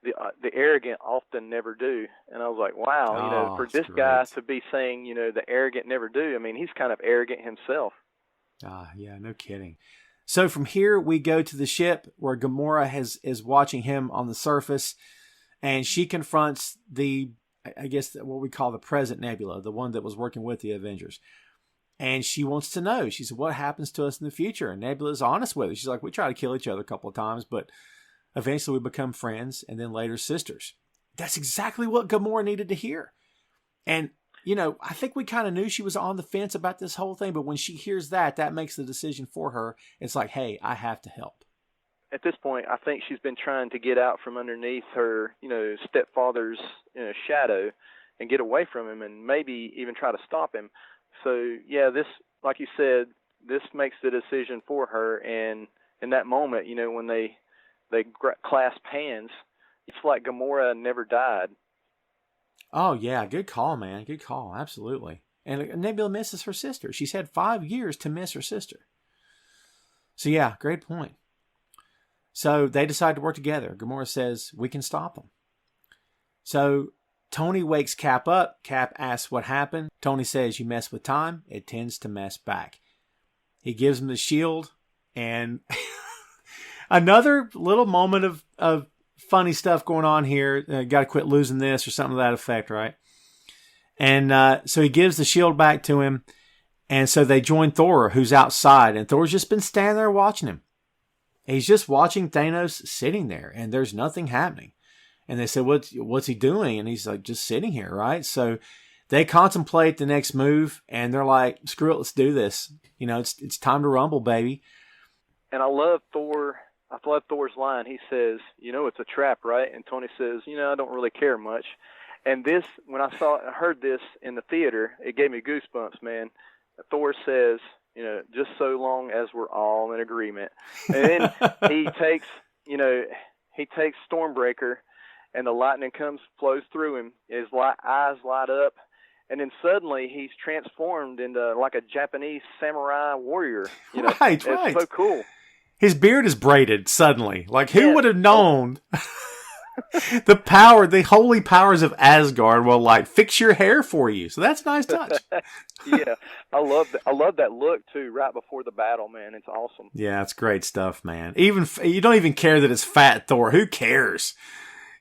the arrogant often never do. And I was like, wow, for this guy to be saying, the arrogant never do, I mean, he's kind of arrogant himself. Yeah, no kidding. So from here, we go to the ship where Gamora is watching him on the surface, and she confronts what we call the present Nebula, the one that was working with the Avengers. And she wants to know. She said, what happens to us in the future? And Nebula's honest with her. She's like, we try to kill each other a couple of times, but eventually we become friends and then later sisters. That's exactly what Gamora needed to hear. And, I think we kind of knew she was on the fence about this whole thing, but when she hears that makes the decision for her. It's like, hey, I have to help. At this point, I think she's been trying to get out from underneath her, stepfather's shadow and get away from him and maybe even try to stop him. So, yeah, this, like you said, this makes the decision for her. And in that moment, when they clasp hands, it's like Gamora never died. Oh, yeah. Good call, man. Good call. Absolutely. And Nebula misses her sister. She's had 5 years to miss her sister. So, yeah, great point. So they decide to work together. Gamora says, we can stop them. So Tony wakes Cap up. Cap asks what happened. Tony says, you mess with time, it tends to mess back. He gives him the shield. And another little moment of funny stuff going on here. Got to quit losing this or something to that effect, right? And so he gives the shield back to him. And so they join Thor, who's outside. And Thor's just been standing there watching him. He's just watching Thanos sitting there. And there's nothing happening. And they said, what's he doing? And he's like, just sitting here, right? So they contemplate the next move. And they're like, screw it, let's do this. It's time to rumble, baby. And I love Thor. I love Thor's line. He says, it's a trap, right? And Tony says, I don't really care much. And this, when I heard this in the theater, it gave me goosebumps, man. Thor says, just so long as we're all in agreement. And then he takes Stormbreaker, and the lightning flows through him. His eyes light up, and then suddenly he's transformed into like a Japanese samurai warrior. Right. It's so cool. His beard is braided suddenly. Like, who would have Oh. known the holy powers of Asgard will, like, fix your hair for you. So that's a nice touch. Yeah, I love that look too. Right before the battle, man, it's awesome. Yeah, it's great stuff, man. Even you don't even care that it's Fat Thor. Who cares?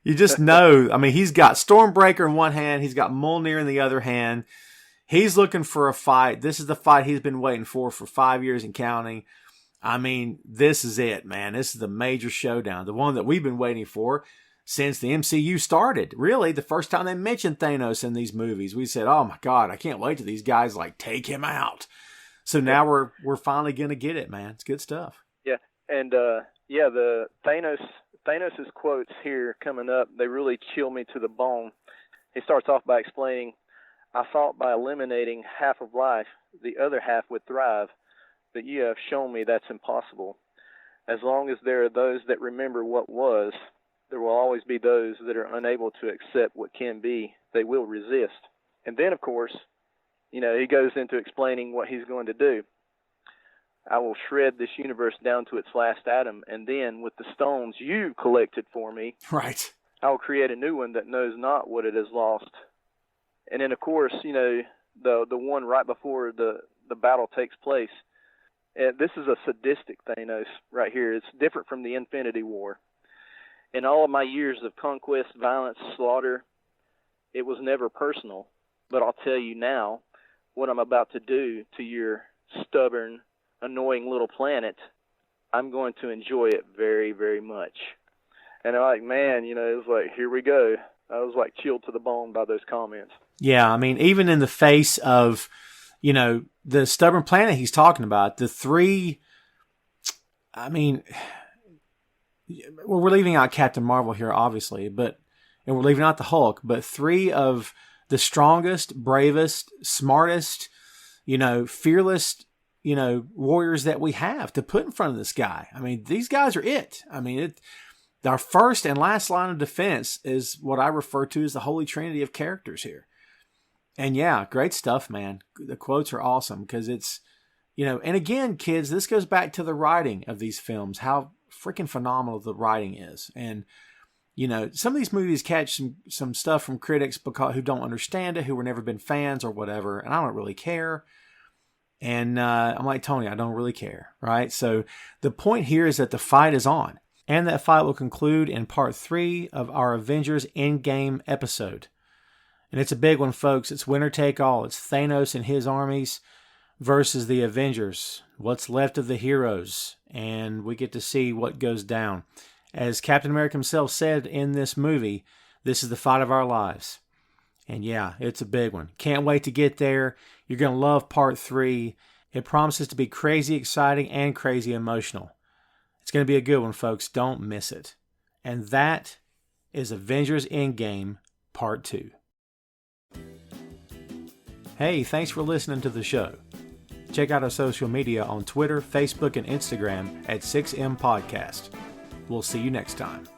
You just know. I mean, he's got Stormbreaker in one hand. He's got Mjolnir in the other hand. He's looking for a fight. This is the fight he's been waiting for 5 years and counting. I mean, this is it, man. This is the major showdown, the one that we've been waiting for since the MCU started. Really, the first time they mentioned Thanos in these movies, we said, "Oh my God, I can't wait till these guys like take him out." So now we're finally gonna get it, man. It's good stuff. Yeah, and the Thanos's quotes here coming up, they really chill me to the bone. He starts off by explaining, "I thought by eliminating half of life, the other half would thrive, but you have shown me that's impossible. As long as there are those that remember what was, there will always be those that are unable to accept what can be. They will resist." And then, of course, he goes into explaining what he's going to do. "I will shred this universe down to its last atom, and then, with the stones you collected for me, Right, I will create a new one that knows not what it has lost." And then, of course, the one right before the battle takes place, this is a sadistic Thanos right here. It's different from the Infinity War. "In all of my years of conquest, violence, slaughter, it was never personal. But I'll tell you now what I'm about to do to your stubborn, annoying little planet. I'm going to enjoy it very, very much." And I'm like, man, it was like, here we go. I was like chilled to the bone by those comments. Yeah, I mean, even in the face of, the stubborn planet he's talking about, the three, I mean, we're leaving out Captain Marvel here, obviously, and we're leaving out the Hulk, but three of the strongest, bravest, smartest, fearless, warriors that we have to put in front of this guy. I mean, these guys are it. I mean, our first and last line of defense is what I refer to as the holy trinity of characters here. And yeah, great stuff, man. The quotes are awesome because it's, and again, kids, this goes back to the writing of these films, how freaking phenomenal the writing is. And, some of these movies catch some stuff from critics who don't understand it, who were never been fans or whatever. And I don't really care. And I'm like, Tony, I don't really care. Right. So the point here is that the fight is on. And that fight will conclude in part 3 of our Avengers Endgame episode. And it's a big one, folks. It's winner take all. It's Thanos and his armies versus the Avengers. What's left of the heroes. And we get to see what goes down. As Captain America himself said in this movie, this is the fight of our lives. And yeah, it's a big one. Can't wait to get there. You're going to love part 3. It promises to be crazy exciting and crazy emotional. It's going to be a good one, folks. Don't miss it. And that is Avengers Endgame Part 2. Hey, thanks for listening to the show. Check out our social media on Twitter, Facebook, and Instagram at 6M Podcast. We'll see you next time.